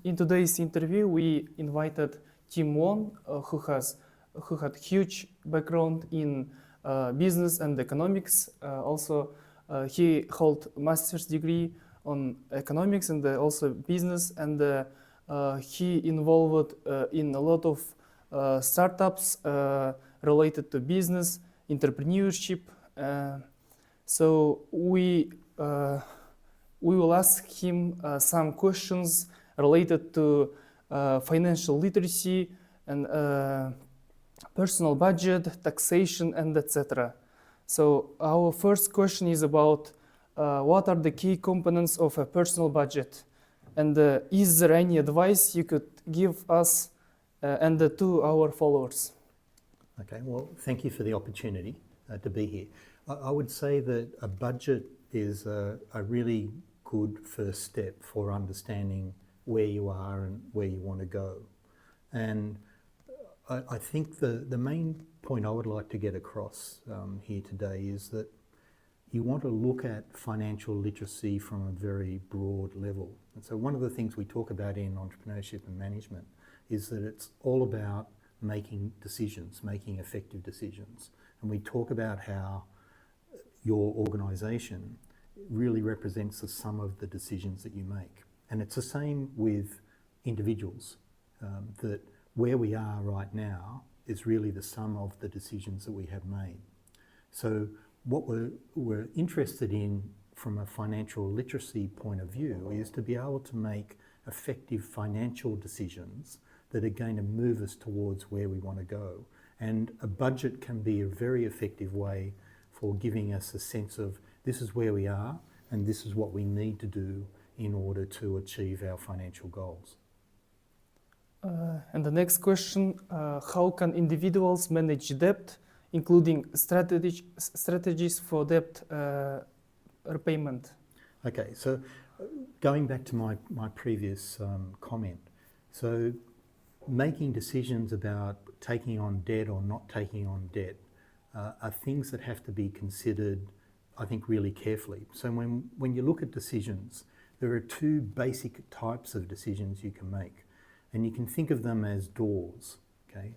In today's interview, we invited Tim Wawn, who had huge background in business and economics. Also, he held master's degree on economics and also business, and he involved in a lot of startups related to business, entrepreneurship. So we will ask him some questions related to financial literacy and personal budget, taxation, and etc. So our first question is about what are the key components of a personal budget, and is there any advice you could give us and to our followers? Okay, well, thank you for the opportunity to be here. I would say that a budget is a really good first step for understanding where you are and where you want to go. And I think the main point I would like to get across here today is that you want to look at financial literacy from a very broad level. And so one of the things we talk about in entrepreneurship and management is that it's all about making decisions, making effective decisions. And we talk about how your organisation really represents the sum of the decisions that you make. And it's the same with individuals, that where we are right now is really the sum of the decisions that we have made. So what we're interested in from a financial literacy point of view is to be able to make effective financial decisions that are going to move us towards where we want to go. And a budget can be a very effective way for giving us a sense of this is where we are and this is what we need to do in order to achieve our financial goals. And the next question, how can individuals manage debt, including strategies for debt repayment? Okay, so going back to my previous comment, so making decisions about taking on debt or not taking on debt are things that have to be considered, I think, really carefully. So when you look at decisions, there are two basic types of decisions you can make, and you can think of them as doors. Okay,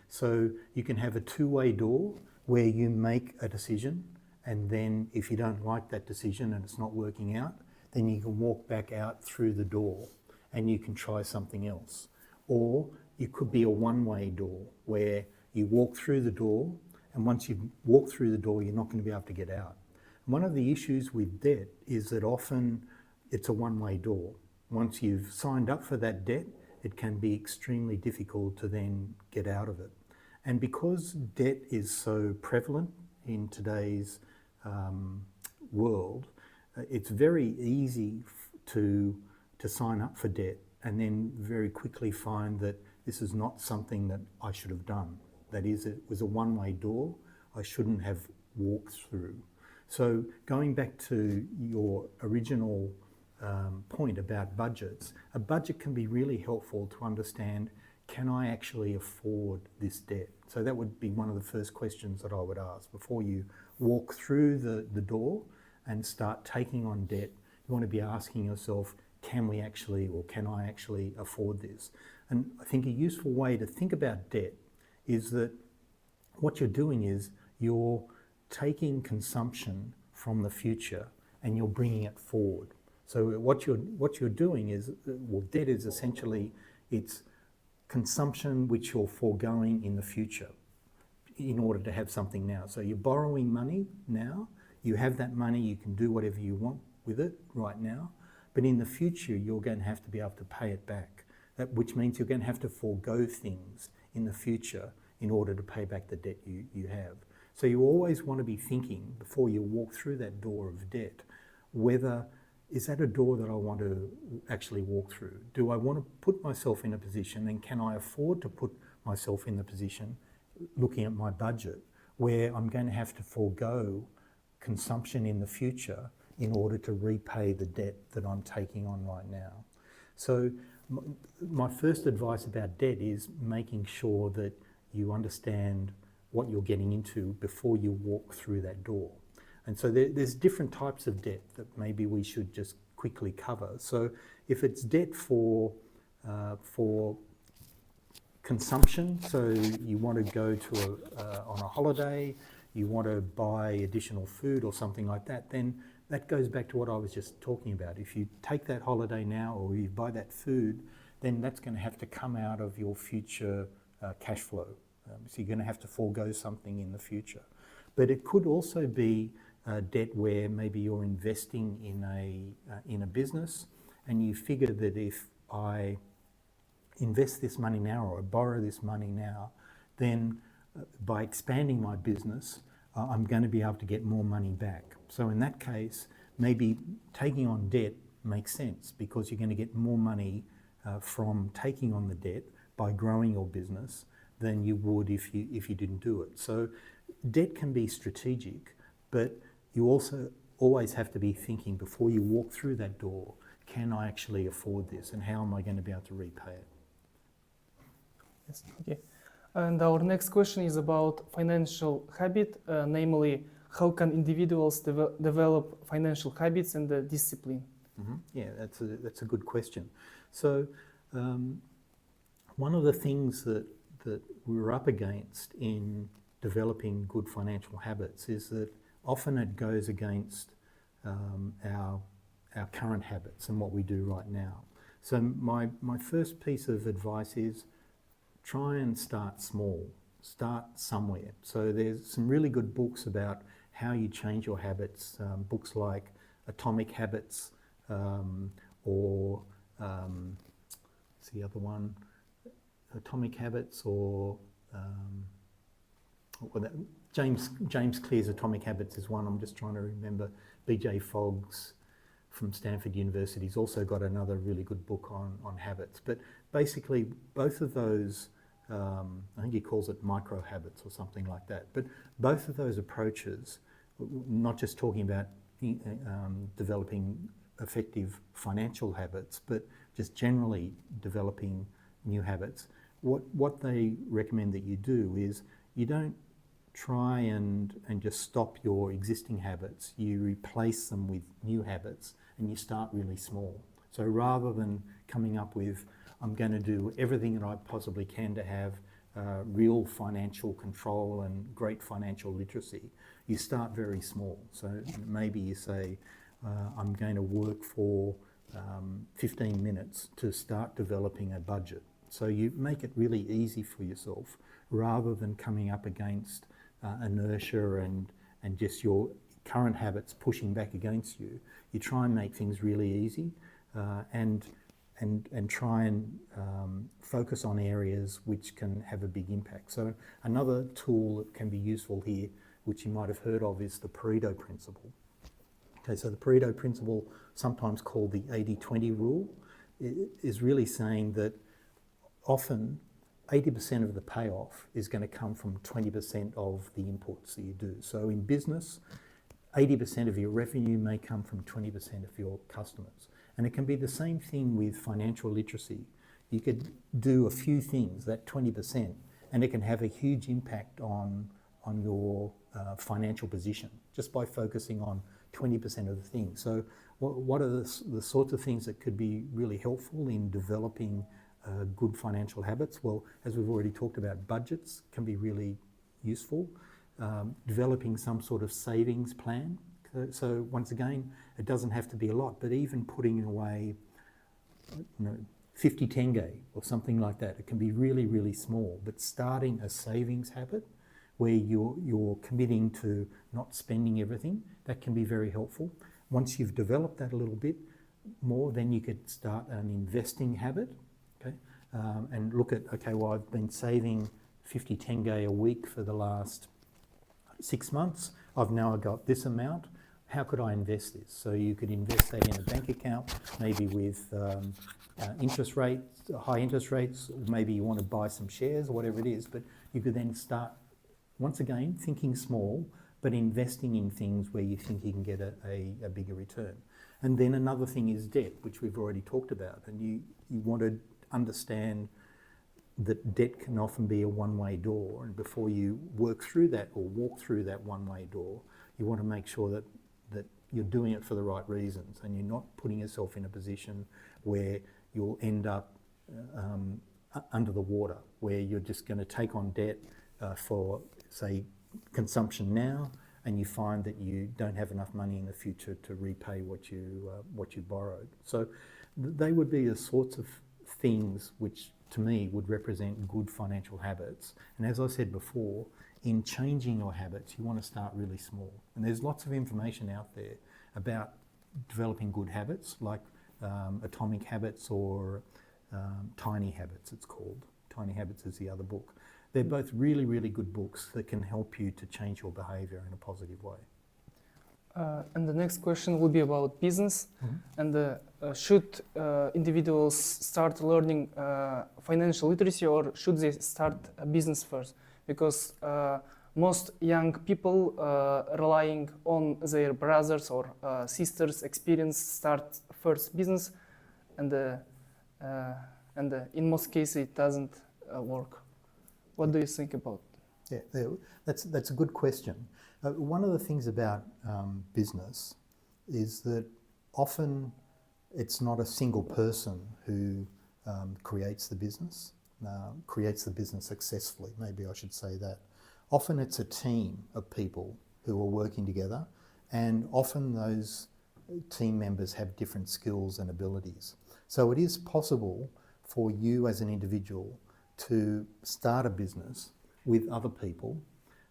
so you can have a two-way door where you make a decision, and then if you don't like that decision and it's not working out, then you can walk back out through the door and you can try something else. Or it could be a one-way door where you walk through the door, and once you've walked through the door, you're not going to be able to get out. And one of the issues with debt is that often it's a one-way door. Once you've signed up for that debt, it can be extremely difficult to then get out of it. And because debt is so prevalent in today's world, it's very easy to sign up for debt and then very quickly find that this is not something that I should have done. That is, it was a one-way door I shouldn't have walked through. So going back to your original point about budgets, a budget can be really helpful to understand, can I actually afford this debt? So that would be one of the first questions that I would ask. Before you walk through the door and start taking on debt, you want to be asking yourself, can we actually, or can I actually afford this? And I think a useful way to think about debt is that what you're doing is you're taking consumption from the future and you're bringing it forward. So what you're doing is, well, debt is essentially, it's consumption which you're foregoing in the future in order to have something now. So you're borrowing money now, you have that money, you can do whatever you want with it right now, but in the future you're going to have to be able to pay it back, which means you're going to have to forego things in the future in order to pay back the debt you have. So you always want to be thinking, before you walk through that door of debt, whether is that a door that I want to actually walk through? Do I want to put myself in a position, and can I afford to put myself in the position, looking at my budget, where I'm going to have to forego consumption in the future in order to repay the debt that I'm taking on right now? So my first advice about debt is making sure that you understand what you're getting into before you walk through that door. And so there's different types of debt that maybe we should just quickly cover. So if it's debt for for consumption. So you want to go to on a holiday, you want to buy additional food or something like that, then that goes back to what I was just talking about. If you take that holiday now or you buy that food, then that's going to have to come out of your future cash flow. So you're going to have to forego something in the future. But it could also be debt where maybe you're investing in a business and you figure that if I invest this money now or I borrow this money now, then by expanding my business, I'm going to be able to get more money back. So in that case, maybe taking on debt makes sense because you're going to get more money from taking on the debt by growing your business than you would if you didn't do it. So debt can be strategic, but you also always have to be thinking before you walk through that door, can I actually afford this and how am I going to be able to repay it? Yes, okay. And our next question is about financial habit, namely, how can individuals develop financial habits and discipline? Mm-hmm. Yeah, that's a good question. So one of the things that we're up against in developing good financial habits is that often it goes against our current habits and what we do right now. So my first piece of advice is try and start small, start somewhere. So there's some really good books about how you change your habits, books like Atomic Habits or what's the other one? Atomic Habits or James Clear's Atomic Habits is one. I'm just trying to remember. B.J. Fogg's from Stanford University has also got another really good book on habits. But basically, both of those, I think he calls it micro habits or something like that. But both of those approaches, not just talking about developing effective financial habits, but just generally developing new habits, what they recommend that you do is you don't try and just stop your existing habits. You replace them with new habits and you start really small. So rather than coming up with, I'm going to do everything that I possibly can to have real financial control and great financial literacy, you start very small. So maybe you say, I'm going to work for 15 minutes to start developing a budget. So you make it really easy for yourself rather than coming up against inertia and just your current habits pushing back against you. You try and make things really easy and try and focus on areas which can have a big impact. So another tool that can be useful here, which you might have heard of, is the Pareto principle. Okay, so the Pareto principle, sometimes called the 80-20 rule, is really saying that often 80% of the payoff is going to come from 20% of the inputs that you do. So in business, 80% of your revenue may come from 20% of your customers. And it can be the same thing with financial literacy. You could do a few things, that 20%, and it can have a huge impact on your financial position just by focusing on 20% of the things. So what are the sorts of things that could be really helpful in developing good financial habits? Well, as we've already talked about, budgets can be really useful. Developing some sort of savings plan. So once again, it doesn't have to be a lot, but even putting away 50 tenge or something like that, it can be really, really small. But starting a savings habit where you're committing to not spending everything, that can be very helpful. Once you've developed that a little bit more, then you could start an investing habit, okay? And look at, okay, well, I've been saving 50 tenge a week for the last 6 months. I've now got this amount. How could I invest this? So you could invest that in a bank account, maybe with interest rates, high interest rates, or maybe you want to buy some shares or whatever it is, but you could then start, once again, thinking small, but investing in things where you think you can get a bigger return. And then another thing is debt, which we've already talked about, and you want to understand that debt can often be a one-way door, and before you work through that or walk through that one-way door, you want to make sure that you're doing it for the right reasons and you're not putting yourself in a position where you'll end up under the water, where you're just going to take on debt for, say, consumption now, and you find that you don't have enough money in the future to repay what you borrowed. So they would be the sorts of things which, to me, would represent good financial habits. And as I said before, in changing your habits, you want to start really small. And there's lots of information out there about developing good habits, like Atomic Habits or Tiny Habits, it's called. Tiny Habits is the other book. They're both really, really good books that can help you to change your behavior in a positive way. And the next question will be about business. And should individuals start learning financial literacy, or should they start a business first? Because most young people relying on their brothers or sisters' experience start first business, and in most cases it doesn't work. What do you think about? Yeah, that's a good question. One of the things about business is that often it's not a single person who creates the business successfully, maybe I should say that. Often it's a team of people who are working together, and often those team members have different skills and abilities. So it is possible for you as an individual to start a business with other people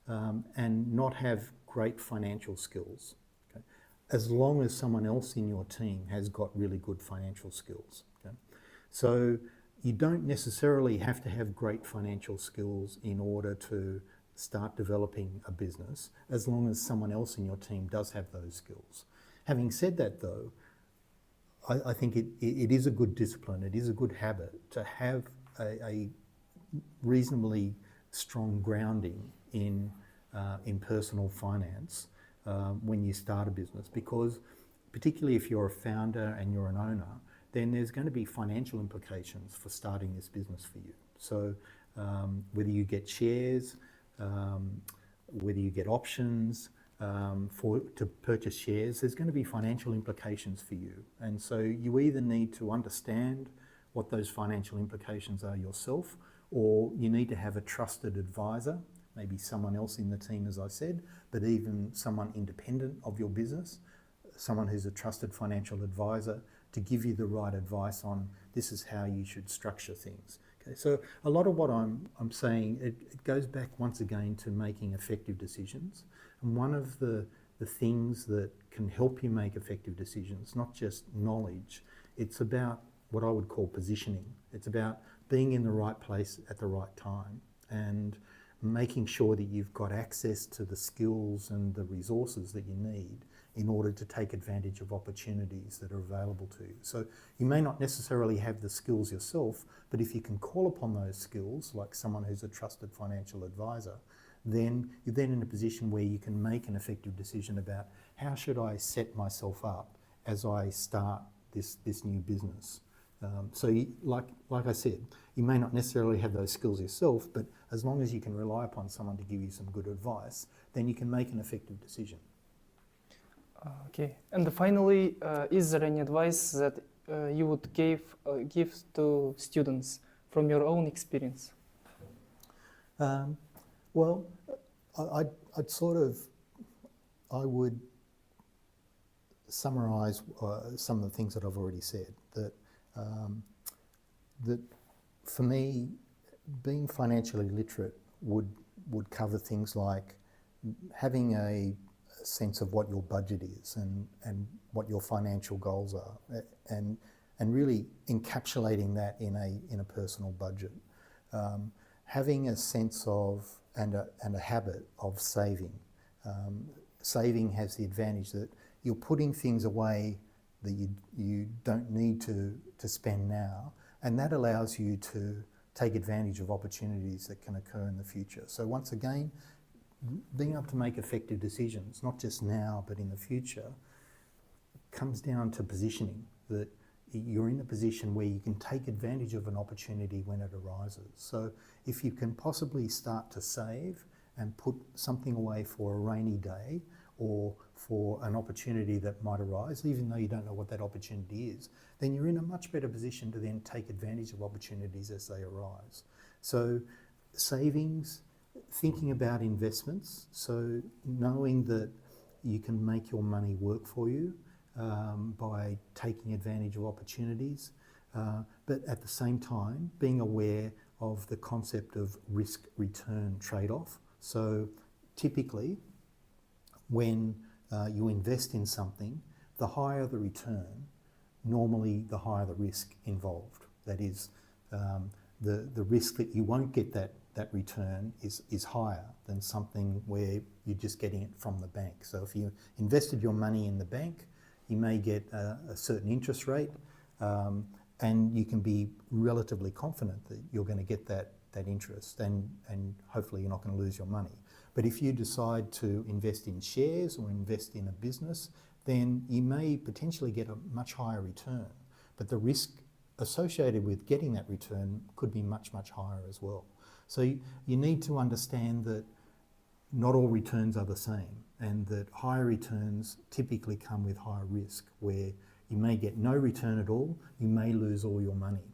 and not have great financial skills, okay? As long as someone else in your team has got really good financial skills. Okay? So you don't necessarily have to have great financial skills in order to start developing a business, as long as someone else in your team does have those skills. Having said that though, I think it is a good discipline, it is a good habit to have a reasonably strong grounding in personal finance when you start a business, because particularly if you're a founder and you're an owner, then there's going to be financial implications for starting this business for you. So whether you get shares, whether you get options to purchase shares, there's going to be financial implications for you. And so you either need to understand what those financial implications are yourself, or you need to have a trusted advisor, maybe someone else in the team, as I said, but even someone independent of your business, someone who's a trusted financial advisor, to give you the right advice on this is how you should structure things. Okay, so a lot of what I'm saying, it goes back once again to making effective decisions. And one of the things that can help you make effective decisions, not just knowledge, it's about what I would call positioning. It's about being in the right place at the right time and making sure that you've got access to the skills and the resources that you need in order to take advantage of opportunities that are available to you. So you may not necessarily have the skills yourself, but if you can call upon those skills, like someone who's a trusted financial advisor, then you're then in a position where you can make an effective decision about how should I set myself up as I start this new business. So like I said, you may not necessarily have those skills yourself, but as long as you can rely upon someone to give you some good advice, then you can make an effective decision. Okay, and finally, is there any advice that you would give to students from your own experience? Well, I would summarise some of the things that I've already said. That for me, being financially literate would cover things like having a sense of what your budget is and what your financial goals are, and really encapsulating that in a personal budget. Having a sense of and a habit of saving. Saving has the advantage that you're putting things away that you don't need to spend now, and that allows you to take advantage of opportunities that can occur in the future. So once again, being able to make effective decisions, not just now but in the future, comes down to positioning, that you're in a position where you can take advantage of an opportunity when it arises. So if you can possibly start to save and put something away for a rainy day, or for an opportunity that might arise, even though you don't know what that opportunity is, then you're in a much better position to then take advantage of opportunities as they arise. So savings, thinking about investments, so knowing that you can make your money work for you by taking advantage of opportunities, but at the same time being aware of the concept of risk-return trade-off. So typically when you invest in something, the higher the return, normally the higher the risk involved. That is, the risk that you won't get that return is higher than something where you're just getting it from the bank. So if you invested your money in the bank, you may get a certain interest rate, and you can be relatively confident that you're going to get that interest, and hopefully you're not going to lose your money. But if you decide to invest in shares or invest in a business, then you may potentially get a much higher return, but the risk associated with getting that return could be much, much higher as well. So you need to understand that not all returns are the same, and that higher returns typically come with higher risk, where you may get no return at all, you may lose all your money.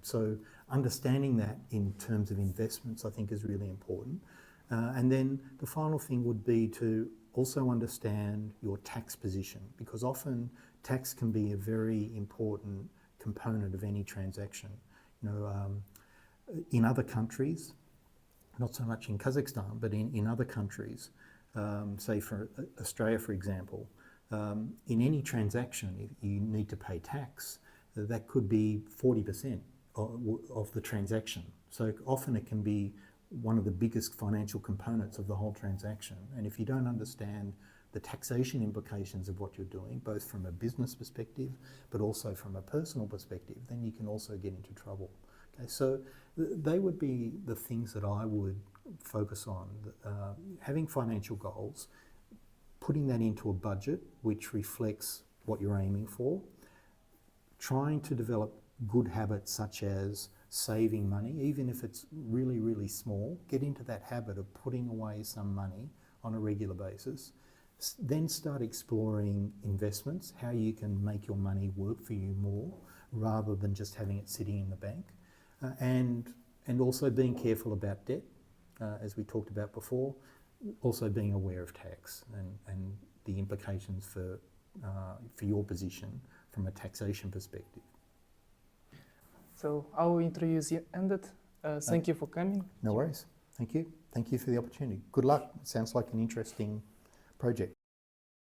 So understanding that in terms of investments, I think, is really important. And then the final thing would be to also understand your tax position, because often tax can be a very important component of any transaction. You know, in other countries, not so much in Kazakhstan, but in other countries, say for Australia, for example, in any transaction, you need to pay tax. That could be 40% of the transaction. So often it can be one of the biggest financial components of the whole transaction. And if you don't understand the taxation implications of what you're doing, both from a business perspective, but also from a personal perspective, then you can also get into trouble. Okay, so they would be the things that I would focus on. Having financial goals, putting that into a budget which reflects what you're aiming for, trying to develop good habits such as saving money, even if it's really, really small. Get into that habit of putting away some money on a regular basis. Then start exploring investments, how you can make your money work for you more rather than just having it sitting in the bank. And also being careful about debt, as we talked about before, also being aware of tax and the implications for your position from a taxation perspective. So our interview is ended. Thank you for coming. No worries. Thank you. Thank you for the opportunity. Good luck. It sounds like an interesting project.